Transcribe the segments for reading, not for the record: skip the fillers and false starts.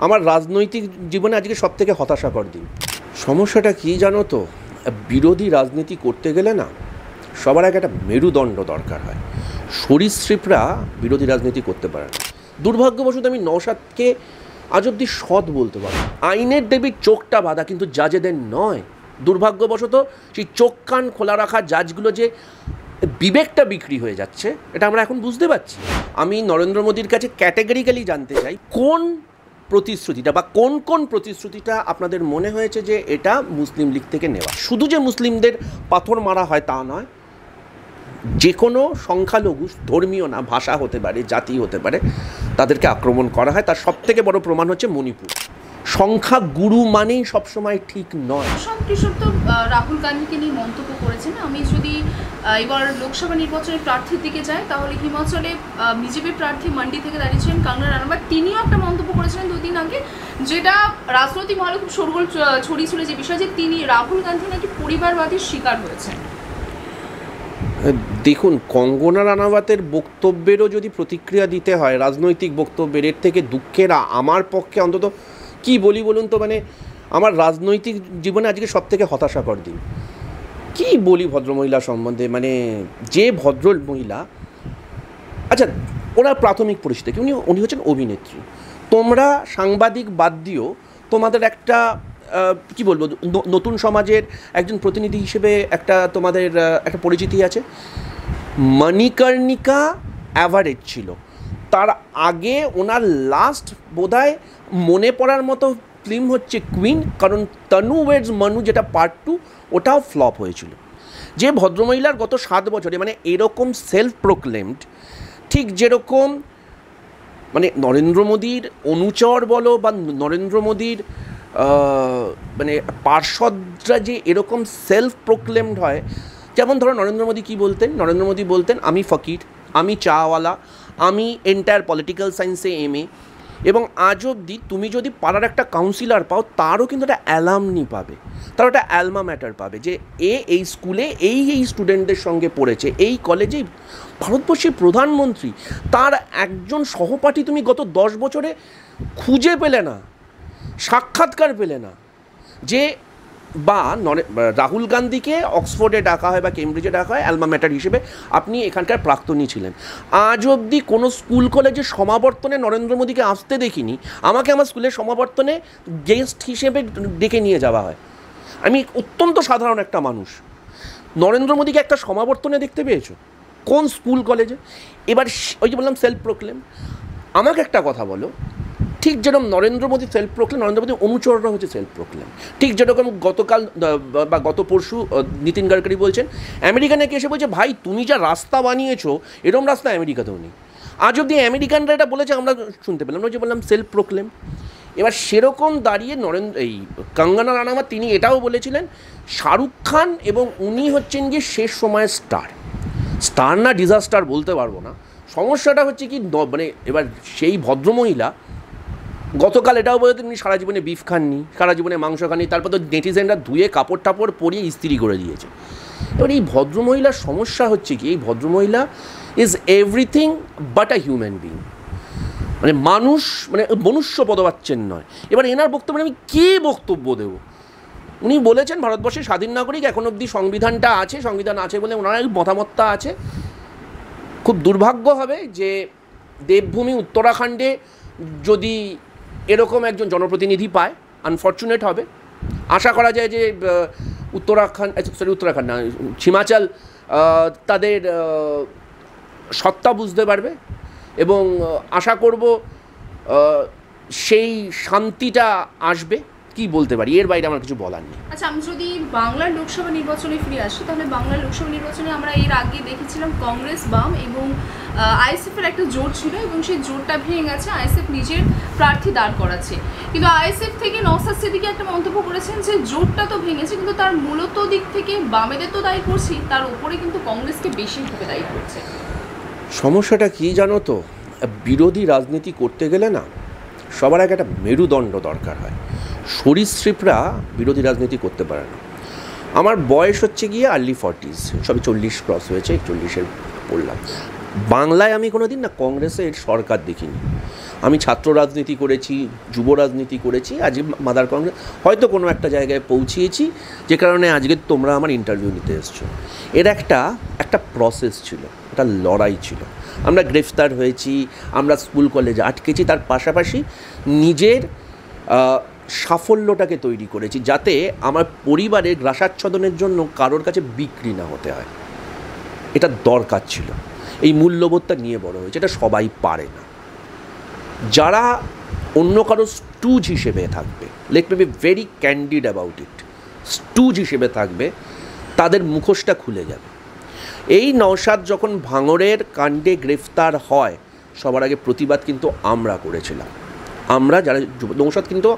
আমার রাজনৈতিক জীবনে আজকে সবথেকে হতাশাকর দিন। সমস্যাটা কি জানো তো, বিরোধী রাজনীতি করতে গেলে না সবার আগে একটা মেরুদণ্ড দরকার হয়। সরীসৃপরা বিরোধী রাজনীতি করতে পারে না। দুর্ভাগ্যবশত আমি নওশাদকে আজ অব্দি সৎ বলতে পারি। আইনের দেবীর চোখটা বাঁধা, কিন্তু জাজেদের নয়। দুর্ভাগ্যবশত সেই চোখ কান খোলা রাখা জাজগুলো যে বিবেকটা বিক্রি হয়ে যাচ্ছে, এটা আমরা এখন বুঝতে পারছি। আমি নরেন্দ্র মোদীর কাছে ক্যাটেগরিক্যালি জানতে চাই, কোন প্রতিশ্রুতিটা বা কোন কোন প্রতিশ্রুতিটা আপনাদের মনে হয়েছে যে এটা মুসলিম লীগ থেকে নেওয়া। শুধু যে মুসলিমদের পাথর মারা হয় তা নয়, যে কোনো সংখ্যালঘু, ধর্মীয় না, ভাষা হতে পারে, জাতি হতে পারে, তাদেরকে আক্রমণ করা হয়। তার সবথেকে বড় প্রমাণ হচ্ছে মণিপুর। সংখ্যা গুরু মানেই সবসময় ঠিক নয়। কৃষক তো রাহুল গান্ধীকে নিয়ে মন্তব্য করেছেন। আমি যদি এবার লোকসভা নির্বাচনের প্রার্থীর দিকে যাই, তাহলে হিমাচলে বিজেপি প্রার্থী মান্ডি থেকে দাঁড়িয়েছেন কঙ্গনা রানাওয়াত। তিনিও একটা মন্তব্য করেছিলেন দুদিন আগে, যেটা রাজনৈতিক মহলে খুব শোরগোল ছড়িয়েছিল, যে বিষয় যে তিনি রাহুল গান্ধী নাকি পরিবারবাদীর শিকার হয়েছেন। দেখুন, কঙ্গনা রানাওয়াতের বক্তব্যেরও যদি প্রতিক্রিয়া দিতে হয়, রাজনৈতিক বক্তব্যের, এর থেকে দুঃখের আমার পক্ষে অন্তত কি বলি বলুন তো, মানে আমার রাজনৈতিক জীবনে আজকে সবথেকে হতাশাকর দিন। কি বলি ভদ্রমহিলা সম্বন্ধে, মানে যে ভদ্র মহিলা, আচ্ছা ওরা প্রাথমিক পরিচিতি, উনি হচ্ছেন অভিনেত্রী। তোমরা সাংবাদিক বাদ দিও, তোমাদের একটা কি বলবো, নতুন সমাজের একজন প্রতিনিধি হিসেবে একটা তোমাদের একটা পরিচিতি আছে। মণিকর্ণিকা অ্যাভারেজ ছিল। তার আগে ওনার লাস্ট বোধহয় মনে পড়ার মতো ফিল্ম হচ্ছে কুইন, কারণ তনু ওয়েডস মনু, যেটা পার্ট 2, ওটাও ফ্লপ হয়েছিল। যে ভদ্রমহিলার গত 7 বছরে মানে এরকম সেলফ প্রোক্লেমড, ঠিক যেরকম মানে নরেন্দ্র মোদীর অনুচর বলো বা নরেন্দ্র মোদীর মানে পার্ষদরা যে এরকম সেলফ প্রোক্লেমড হয়, যেমন ধরো নরেন্দ্র মোদী কী বলতেন? নরেন্দ্র মোদী বলতেন, আমি ফকির, আমি চাওয়ালা, আমি এন্টায়ার পলিটিক্যাল সায়েন্সে MA। এবং আজ অবধি তুমি যদি পাড়ার একটা কাউন্সিলর পাও, তারও কিন্তু একটা অ্যালামনি পাবে, তারও একটা অ্যালমা ম্যাটার পাবে, যে এই স্কুলে এই স্টুডেন্টদের সঙ্গে পড়েছে, এই কলেজেই। ভারতবর্ষের প্রধানমন্ত্রী, তার একজন সহপাঠী তুমি গত 10 বছরে খুঁজে পেলে না, সাক্ষাৎকার পেলে না। যে বা রাহুল গান্ধীকে অক্সফোর্ডে ডাকা হয় বা কেমব্রিজে ডাকা হয় অ্যালমা ম্যাটার হিসেবে, আপনি এখানকার প্রাক্তনী ছিলেন। আজ অবধি কোনো স্কুল কলেজের সমাবর্তনে নরেন্দ্র মোদীকে আসতে দেখিনি। আমাকে আমার স্কুলের সমাবর্তনে গেস্ট হিসেবে ডেকে নিয়ে যাওয়া হয়। আমি অত্যন্ত সাধারণ একটা মানুষ। নরেন্দ্র মোদীকে একটা সমাবর্তনে দেখতে পেয়েছো? কোন স্কুল কলেজে? এবার ওই যে বললাম সেলফ প্রোক্লেম। আমাকে একটা কথা বলো, ঠিক যেরকম নরেন্দ্র মোদী সেলফ প্রোক্লেম, নরেন্দ্র মোদী অনুচররা হচ্ছে সেলফ প্রোক্লেম। ঠিক যেরকম গতকাল বা গত পরশু নীতিন গডকরি বলছেন, আমেরিকা নাকি এসে বলছে, ভাই তুমি যা রাস্তা বানিয়েছো, এরকম রাস্তা আমেরিকাতেও নেই। আজ অব্দি আমেরিকানরা এটা বলেছে, আমরা শুনতে পেলাম না, যে বললাম সেলফ প্রোক্লেম। এবার সেরকম দাঁড়িয়ে কঙ্গনা রানাওয়াত তিনি এটাও বলেছিলেন, শাহরুখ খান এবং উনি হচ্ছেন গিয়ে শেষ সময়ের স্টার না ডিজাস্টার বলতে পারবো না। সমস্যাটা হচ্ছে কি, মানে এবার সেই ভদ্রমহিলা গতকাল এটাও বলে তিনি সারা জীবনে বিফ খাননি, সারা জীবনে মাংস খাননি, তারপর তো নেটিজেনরা ধুয়ে কাপড় টাপড় পরিয়ে ইস্ত্রি করে দিয়েছে। এবার এই ভদ্রমহিলার সমস্যা হচ্ছে কি, এই ভদ্রমহিলা is everything but a human being, মানে মানুষ, মানে মনুষ্য পদবাচ্যের নয়। এবার এনার বক্তব্যে আমি কী বক্তব্য দেবো? উনি বলেছেন ভারতবর্ষের স্বাধীন নাগরিক, এখন অবধি সংবিধানটা আছে, সংবিধান আছে বলে ওনার মতামতটা আছে। খুব দুর্ভাগ্য হবে যে দেবভূমি উত্তরাখণ্ডে যদি এরকম একজন জনপ্রতিনিধি পায়, আনফর্চুনেট হবে। আশা করা যায় যে উত্তরাখণ্ড না, হিমাচল তাদের সত্তা বুঝতে পারবে, এবং আশা করব সেই শান্তিটা আসবে। কি বলতে পারি, এর বাইরে আমার কিছু বলার নেই। আচ্ছা, আমি যদি বাংলার লোকসভা নির্বাচনে ফিরে আসি, তাহলে বাংলার লোকসভা নির্বাচনে আমরা এর আগে দেখেছিলাম কংগ্রেস, বাম এবং আইএসএফের একটা জোট ছিল, এবং সেই জোটটা ভেঙে গেছে, আইএসএফ নিজের প্রার্থী দাঁড় করাচ্ছে। কিন্তু আইএসএফ থেকে নওশাদ সিদ্দিকী একটা মন্তব্য করেছেন যে জোটটা তো ভেঙেছে, কিন্তু তার মূলত দিক থেকে বামেদের তো দায়ী করছি, তার উপরে কিন্তু কংগ্রেসকে বেশিভাবে দায়ী করছে। সমস্যাটা কি জানো তো, বিরোধী রাজনীতি করতে গেলে না সবার আগে একটা মেরুদণ্ড দরকার হয়। সরীসৃপরা বিরোধী রাজনীতি করতে পারে না। আমার বয়স হচ্ছে গিয়ে আর্লি 40s, সবে 40 ক্রস হয়েছে, 41-এর পড়লাম। বাংলায় আমি কোনো দিন না কংগ্রেসের সরকার দেখিনি। আমি ছাত্র রাজনীতি করেছি, যুব রাজনীতি করেছি, আজকে মাদার কংগ্রেস হয়তো কোনো একটা জায়গায় পৌঁছিয়েছি, যে কারণে আজকে তোমরা আমার ইন্টারভিউ নিতে এসছো। এর একটা প্রসেস ছিল, একটা লড়াই ছিল। আমরা গ্রেফতার হয়েছি, আমরা স্কুল কলেজে আটকেছি, তার পাশাপাশি নিজের সাফল্যটাকে তৈরি করেছি যাতে আমার পরিবারের গ্রাসাচ্ছাদনের জন্য কারোর কাছে বিক্রি না হতে হয়। এটা দরকার ছিল, এই মূল্যবোধটা নিয়ে বড় হয়েছে। এটা সবাই পারে না। যারা অন্য কারো স্টুজ হিসেবে থাকবে, let me be very candid about it, stooge হিসেবে থাকবে, তাদের মুখোশটা খুলে যাবে। এই নওশাদ যখন ভাঙড়ের কাণ্ডে গ্রেফতার হয়, সবার আগে প্রতিবাদ কিন্তু আমরা করেছিলাম। আমরা যারা নওশাদ কিন্তু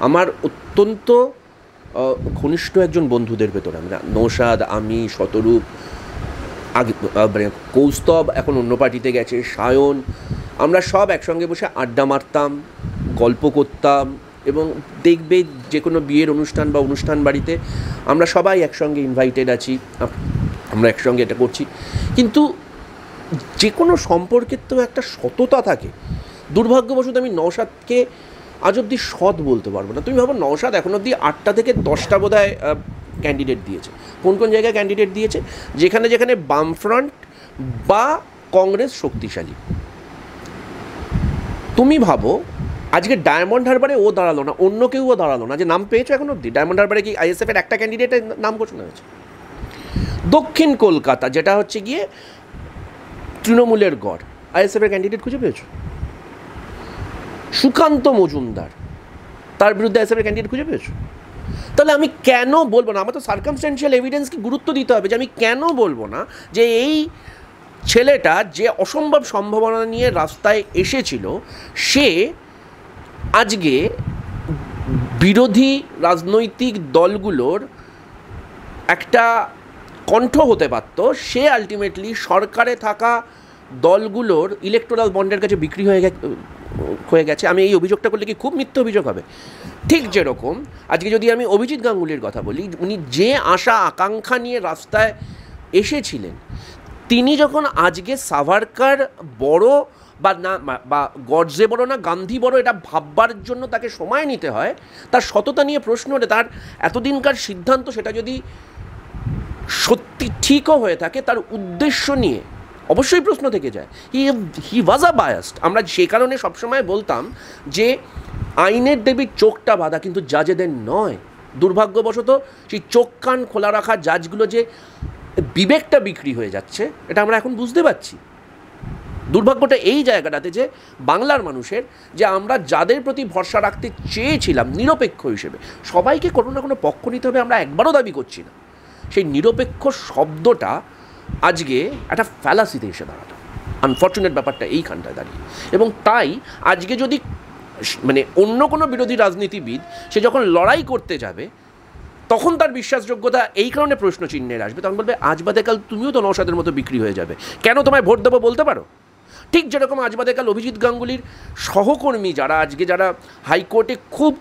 আমার অত্যন্ত ঘনিষ্ঠ একজন বন্ধুদের ভেতরে। আমরা নওশাদ, আমি, শতরূপ, আগে কৌস্তব এখন অন্য পার্টিতে গেছে, সায়ন, আমরা সব একসঙ্গে বসে আড্ডা মারতাম, গল্প করতাম, এবং দেখবে যে কোনো বিয়ের অনুষ্ঠান বা অনুষ্ঠান বাড়িতে আমরা সবাই একসঙ্গে ইনভাইটেড আছি, আমরা একসঙ্গে এটা করছি। কিন্তু যে কোনো সম্পর্কের তো একটা সততা থাকে। দুর্ভাগ্যবশত আমি নওশাদকে আজ অবধি সৎ বলতে পারবো না। তুমি ভাবো, নওশাদ এখন অবধি 8টা থেকে 10টা বোধহয় ক্যান্ডিডেট দিয়েছে। কোন কোন জায়গায় ক্যান্ডিডেট দিয়েছে? যেখানে যেখানে বামফ্রন্ট বা কংগ্রেস শক্তিশালী। তুমি ভাবো, আজকে ডায়মন্ড হারবারে ও দাঁড়ালো না, অন্য কেউও দাঁড়ালো না, যে নাম পেয়েছো এখন অবধি? ডায়মন্ড হারবারে কি আইএসএফের একটা ক্যান্ডিডেটের নাম ঘোষণা হয়েছে? দক্ষিণ কলকাতা, যেটা হচ্ছে গিয়ে তৃণমূলের গড়, আইএসএফের ক্যান্ডিডেট খুঁজে পেয়েছো? সুকান্ত মজুমদার, তার বিরুদ্ধে আইএসএফের ক্যান্ডিডেট খুঁজে পেয়েছো? তাহলে আমি কেন বলবো না? আমার তো সার্কামস্ট্যান্সিয়াল এভিডেন্সকে গুরুত্ব দিতে হবে, যে আমি কেন বলবো না যে এই ছেলেটা যে অসম্ভব সম্ভাবনা নিয়ে রাস্তায় এসেছিল, সে আজকে বিরোধী রাজনৈতিক দলগুলোর একটা কণ্ঠ হতে পারত। সে আলটিমেটলি সরকারে থাকা দলগুলোর ইলেকটোরাল বন্ডের কাছে বিক্রি হয়ে গেছে। আমি এই অভিযোগটা করলে কি খুব মিথ্যে অভিযোগ হবে? ঠিক যেরকম আজকে যদি আমি অভিজিৎ গাঙ্গুলির কথা বলি, উনি যে আশা আকাঙ্ক্ষা নিয়ে রাস্তায় এসেছিলেন, তিনি যখন আজকে সাভারকার বড় বা না, বা গডজে বড় না গান্ধী বড়, এটা ভাববার জন্য তাকে সময় নিতে হয়, তার সততা নিয়ে প্রশ্ন ওঠে। তার এতদিনকার সিদ্ধান্ত, সেটা যদি সত্যি ঠিকও হয়ে থাকে, তার উদ্দেশ্য নিয়ে অবশ্যই প্রশ্ন থেকে যায়। হি ওয়াজ আ বায়াসড। আমরা সে কারণে সবসময় বলতাম যে আইনের দেবীর চোখটা বাঁধা, কিন্তু জাজেদের নয়। দুর্ভাগ্যবশত সেই চোখ কান খোলা রাখা জাজগুলো যে বিবেকটা বিক্রি হয়ে যাচ্ছে, এটা আমরা এখন বুঝতে পারছি। দুর্ভাগ্যটা এই জায়গাটাতে যে বাংলার মানুষের, যে আমরা যাদের প্রতি ভরসা রাখতে চেয়েছিলাম নিরপেক্ষ হিসেবে, সবাইকে কোনো না কোনো পক্ষ নিতে হবে আমরা একবারও দাবি করছি না, সেই নিরপেক্ষ শব্দটা আজকে একটা ফ্যালাসিতে এসে দাঁড়ালো। আনফর্চুনেট ব্যাপারটা এইখানটায় দাঁড়িয়ে। এবং তাই আজকে যদি মানে অন্য কোনো বিরোধী রাজনীতিবিদ সে যখন লড়াই করতে যাবে, তখন তার বিশ্বাসযোগ্যতা এই কারণে প্রশ্ন চিহ্নের আসবে। তখন বলবে, আজ বাদে কাল তুমিও তো নওশাদের মতো বিক্রি হয়ে যাবে, কেন তোমায় ভোট দেবো বলতে পারো? ঠিক যেরকম আজ বাদে কাল অভিজিৎ গাঙ্গুলির সহকর্মী যারা হাইকোর্টে খুব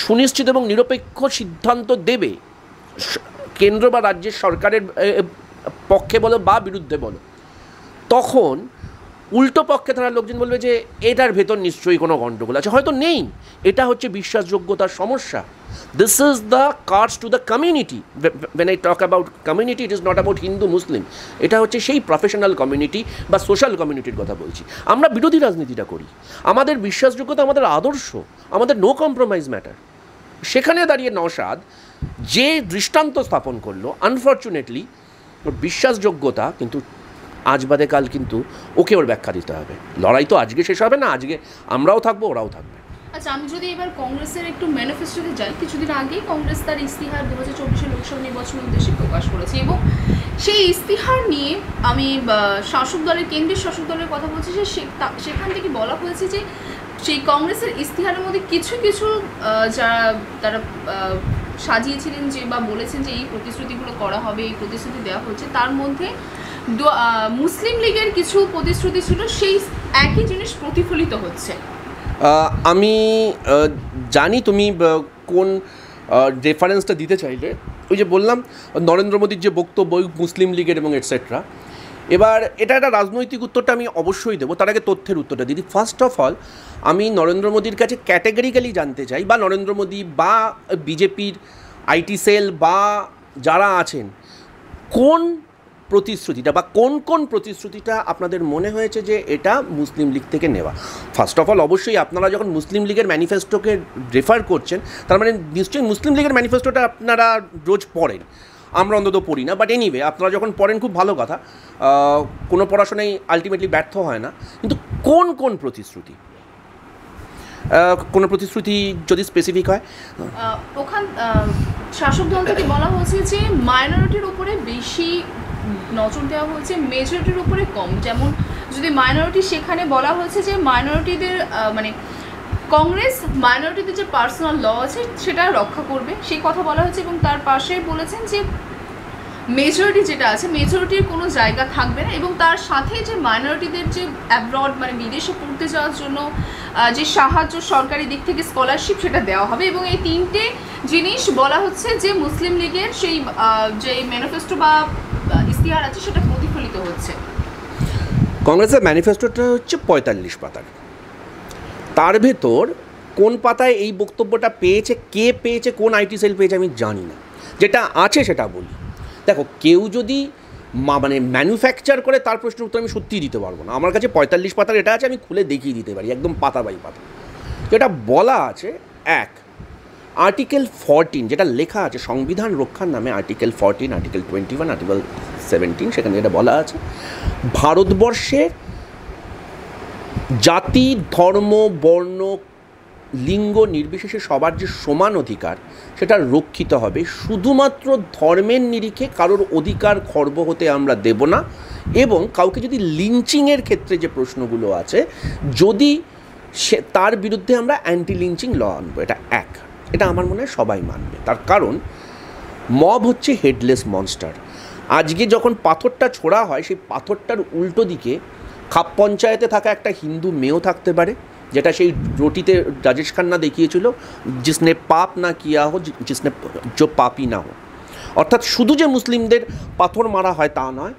সুনিশ্চিত এবং নিরপেক্ষ সিদ্ধান্ত দেবে, কেন্দ্র বা রাজ্যের সরকারের পক্ষে বলো বা বিরুদ্ধে বলো, তখন উল্টো পক্ষে থাকার লোকজন বলবে যে এটার ভেতর নিশ্চয়ই কোনো গণ্ডগোল আছে। হয়তো নেই, এটা হচ্ছে বিশ্বাসযোগ্যতার সমস্যা। This is the cards to the community. When I talk about community, it is not about Hindu Muslim, এটা হচ্ছে সেই প্রফেশনাল কমিউনিটি বা সোশ্যাল কমিউনিটির কথা বলছি। আমরা বিরোধী রাজনীতিটা করি, আমাদের বিশ্বাসযোগ্যতা, আমাদের আদর্শ, আমাদের নো কম্প্রোমাইজ ম্যাটার। সেখানে দাঁড়িয়ে নওশাদ যে দৃষ্টান্ত স্থাপন করলো, আনফর্চুনেটলি ওর বিশ্বাসযোগ্যতা কিন্তু আজ বাদে কাল কিন্তু ওকে ওর ব্যাখ্যা দিতে হবে। লড়াই তো আজকে শেষ হবে না, আজকে আমরাও থাকবো, ওরাও থাকবে। আচ্ছা, আমি যদি এবার কংগ্রেসের একটু ম্যানিফেস্টোতে যাই, কিছুদিন আগেই কংগ্রেস তার ইস্তিহার 2024 লোকসভা নির্বাচনের উদ্দেশ্যে প্রকাশ করেছে, এবং সেই ইস্তিহার নিয়ে আমি শাসক দলের, কেন্দ্রীয় শাসক দলের কথা বলছি, যে সেখান থেকে বলা হয়েছে যে সেই কংগ্রেসের ইস্তিহারের মধ্যে কিছু কিছু তারা সাজিয়েছিলেন যে বা বলেছেন যে এই প্রতিশ্রুতিগুলো করা হবে, এই প্রতিশ্রুতি দেওয়া হচ্ছে, তার মধ্যে মুসলিম লীগের কিছু প্রতিশ্রুতি ছিল, সেই একই জিনিস প্রতিফলিত হচ্ছে। আমি জানি তুমি কোন রেফারেন্সটা দিতে চাইলে। ওই যে বললাম, নরেন্দ্র মোদীর যে বক্তব্য মুসলিম লীগের এবং এটসেট্রা, এবার এটা একটা রাজনৈতিক উত্তরটা আমি অবশ্যই দেবো, তার আগে তথ্যের উত্তরটা দিদি। ফার্স্ট অফ অল আমি নরেন্দ্র মোদীর কাছে ক্যাটেগরিক্যালি জানতে চাই, বা নরেন্দ্র মোদী বা বিজেপির আইটি সেল বা যারা আছেন, কোন প্রতিশ্রুতিটা বা কোন প্রতিশ্রুতিটা আপনাদের মনে হয়েছে যে এটা মুসলিম লীগ থেকে নেওয়া। ফার্স্ট অফ অল অবশ্যই আপনারা যখন মুসলিম লীগের ম্যানিফেস্টোকে রেফার করছেন, তার মানে নিশ্চয়ই মুসলিম লীগের ম্যানিফেস্টোটা আপনারা রোজ পড়েন, আমরা অন্তত পড়ি না, বাট এনিওয়ে আপনারা যখন পড়েন খুব ভালো কথা, কোনো পড়াশোনাই আলটিমেটলি ব্যর্থ হয় না। কিন্তু কোন প্রতিশ্রুতি, কোনো প্রতিশ্রুতি যদি স্পেসিফিক হয়? ওখান শাসক দল থেকে বলা হয়েছে যে মাইনরিটির উপরে বেশি নজর দেওয়া হয়েছে, মেজরিটির উপরে কম। যেমন যদি মাইনরিটি, সেখানে বলা হয়েছে যে মাইনরিটিদের মানে কংগ্রেস মাইনরিটিদের যে পার্সোনাল ল আছে সেটা রক্ষা করবে, সেই কথা বলা হয়েছে। এবং তার পাশে বলেছেন যে মেজরিটি যেটা আছে, মেজরিটির কোনো জায়গা থাকবে না, এবং তার সাথে যে মাইনরিটিদের যে অ্যাব্রড মানে বিদেশে পড়তে যাওয়ার জন্য যে সাহায্য সরকারি দিক থেকে স্কলারশিপ, সেটা দেওয়া হবে। এবং এই তিনটে জিনিস বলা হচ্ছে যে মুসলিম লীগের সেই যে ম্যানিফেস্টো বা ইশতেহার আছে সেটা প্রতিফলিত হচ্ছে। কংগ্রেসের ম্যানিফেস্টোটা হচ্ছে 45 পাতার, তার ভেতর কোন পাতায় এই বক্তব্যটা পেয়েছে, কে পেয়েছে, কোন আইটি সেল পেয়েছে আমি জানি না। যেটা আছে সেটা বলি। দেখো, কেউ যদি মানে ম্যানুফ্যাকচার করে তার প্রশ্নের উত্তর আমি সত্যিই দিতে পারবো না। আমার কাছে 45 পাতার এটা আছে, আমি খুলে দেখিয়ে দিতে পারি একদম পাতা বাই পাতা। যেটা বলা আছে, এক, আর্টিকেল 14 যেটা লেখা আছে সংবিধান রক্ষার নামে, আর্টিকেল 14, আর্টিকেল 21, আর্টিকেল 17, সেখানে যেটা বলা আছে, ভারতবর্ষের জাতি, ধর্ম, বর্ণ, লিঙ্গ নির্বিশেষে সবার যে সমান অধিকার সেটা রক্ষিত হবে। শুধুমাত্র ধর্মের নিরিখে কারোর অধিকার খর্ব হতে আমরা দেব না। এবং কাউকে যদি লিঞ্চিংয়ের ক্ষেত্রে যে প্রশ্নগুলো আছে, যদি সে তার বিরুদ্ধে আমরা অ্যান্টি লিঞ্চিং ল আনবো। এটা এক, এটা আমার মনে হয় সবাই মানবে। তার কারণ মব হচ্ছে হেডলেস মনস্টার। আজকে যখন পাথরটা ছোড়া হয়, সেই পাথরটার উল্টো দিকে খাপ পঞ্চায়েতে থাকা একটা হিন্দু মেয়েও থাকতে পারে, যেটা সেই রুটিতে রাজেশ খান্না দেখিয়েছিল, জিসনে পাপ না কিয়া হো জিসনে জো পাপি না হো। অর্থাৎ শুধু যে মুসলিমদের পাথর মারা হয় তা নয়,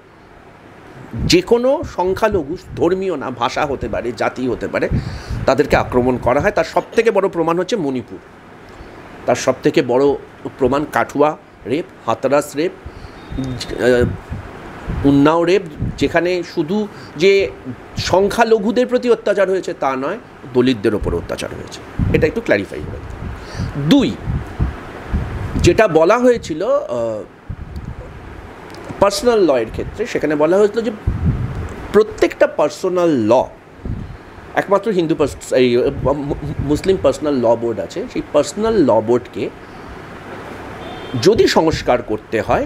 যে কোনো সংখ্যালঘু, ধর্মীয় না, ভাষা হতে পারে, জাতি হতে পারে, তাদেরকে আক্রমণ করা হয়। তার সবথেকে বড় প্রমাণ হচ্ছে মণিপুর, তার সবথেকে বড় প্রমাণ Kathua rape, Hathras rape, Unnao rape, যেখানে শুধু যে সংখ্যালঘুদের প্রতি অত্যাচার হয়েছে তা নয়, দলিতদের ওপর অত্যাচার হয়েছে। এটা একটু ক্ল্যারিফাই করে। দুই, যেটা বলা হয়েছিল পার্সোনাল লয়ের ক্ষেত্রে, সেখানে বলা হয়েছিল যে প্রত্যেকটা পার্সোনাল ল, একমাত্র হিন্দু এই মুসলিম পার্সোনাল ল বোর্ড আছে, সেই পার্সোনাল ল বোর্ডকে যদি সংস্কার করতে হয়,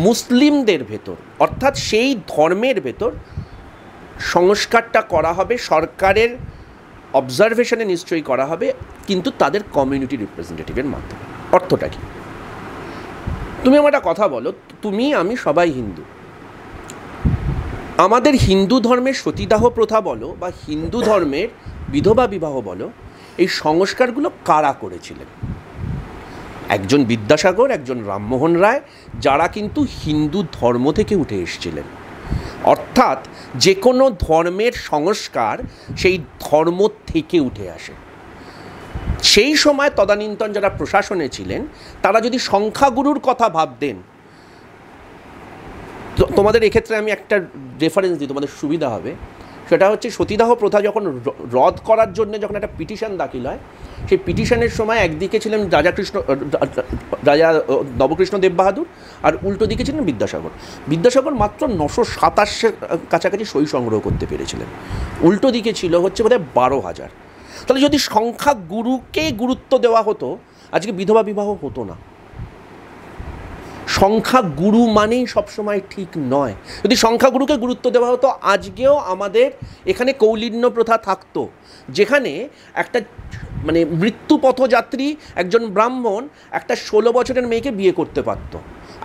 মুসলিমদের ভেতর অর্থাৎ সেই ধর্মের ভেতর সংস্কারটা করা হবে, সরকারের অবজারভেশনে নিশ্চয়ই করা হবে, কিন্তু তাদের কমিউনিটি রিপ্রেজেন্টেটিভের মাধ্যমে। অর্থটা কি? তুমি আমার একটা কথা বলো, তুমি আমি সবাই হিন্দু, আমাদের হিন্দু ধর্মের সতীদাহ প্রথা বলো বা হিন্দু ধর্মের বিধবা বিবাহ বলো, এই সংস্কারগুলো কারা করেছিলেন? একজন বিদ্যাসাগর, একজন রামমোহন রায়, যারা কিন্তু হিন্দু ধর্ম থেকে উঠে এসেছিলেন। অর্থাৎ যে কোনো ধর্মের সংস্কার সেই ধর্ম থেকে উঠে আসে। সেই সময় তদানীন্তন যারা প্রশাসনে ছিলেন, তারা যদি সংখ্যাগুরুর কথা ভাবতেন, তোমাদের এক্ষেত্রে আমি একটা রেফারেন্স দিই, তোমাদের সুবিধা হবে। সেটা হচ্ছে সতীদাহ প্রথা যখন রদ করার জন্য যখন একটা পিটিশন দাখিল হয়, সেই পিটিশনের সময় একদিকে ছিলেন রাজা নবকৃষ্ণ দেব বাহাদুর, আর উল্টো দিকে ছিলেন বিদ্যাসাগর। বিদ্যাসাগর মাত্র 927 কাছাকাছি সই সংগ্রহ করতে পেরেছিলেন, উল্টো দিকে ছিল হচ্ছে বোধহয় 12,000। তাহলে যদি সংখ্যাগুরুকে গুরুত্ব দেওয়া হতো, আজকে বিধবা বিবাহ হতো না। সংখ্যাগুরু মানেই সবসময় ঠিক নয়। যদি সংখ্যাগুরুকে গুরুত্ব দেওয়া হতো, আজকেও আমাদের এখানে কৌলিন্য প্রথা থাকতো, যেখানে একটা মানে মৃত্যুপথযাত্রী একজন ব্রাহ্মণ একটা 16 বছরের মেয়েকে বিয়ে করতে পারত।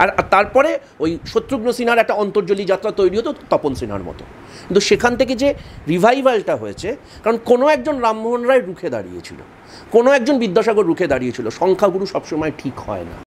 আর তারপরে ওই শত্রুঘ্ন সিনহার একটা অন্তর্জলী যাত্রা তৈরি হতো তপন সিনহার মতো। কিন্তু সেখান থেকে যে রিভাইভালটা হয়েছে, কারণ কোনো একজন রামমোহন রায় রুখে দাঁড়িয়েছিল, কোনো একজন বিদ্যাসাগর রুখে দাঁড়িয়েছিল। সংখ্যাগুরু সবসময় ঠিক হয় না।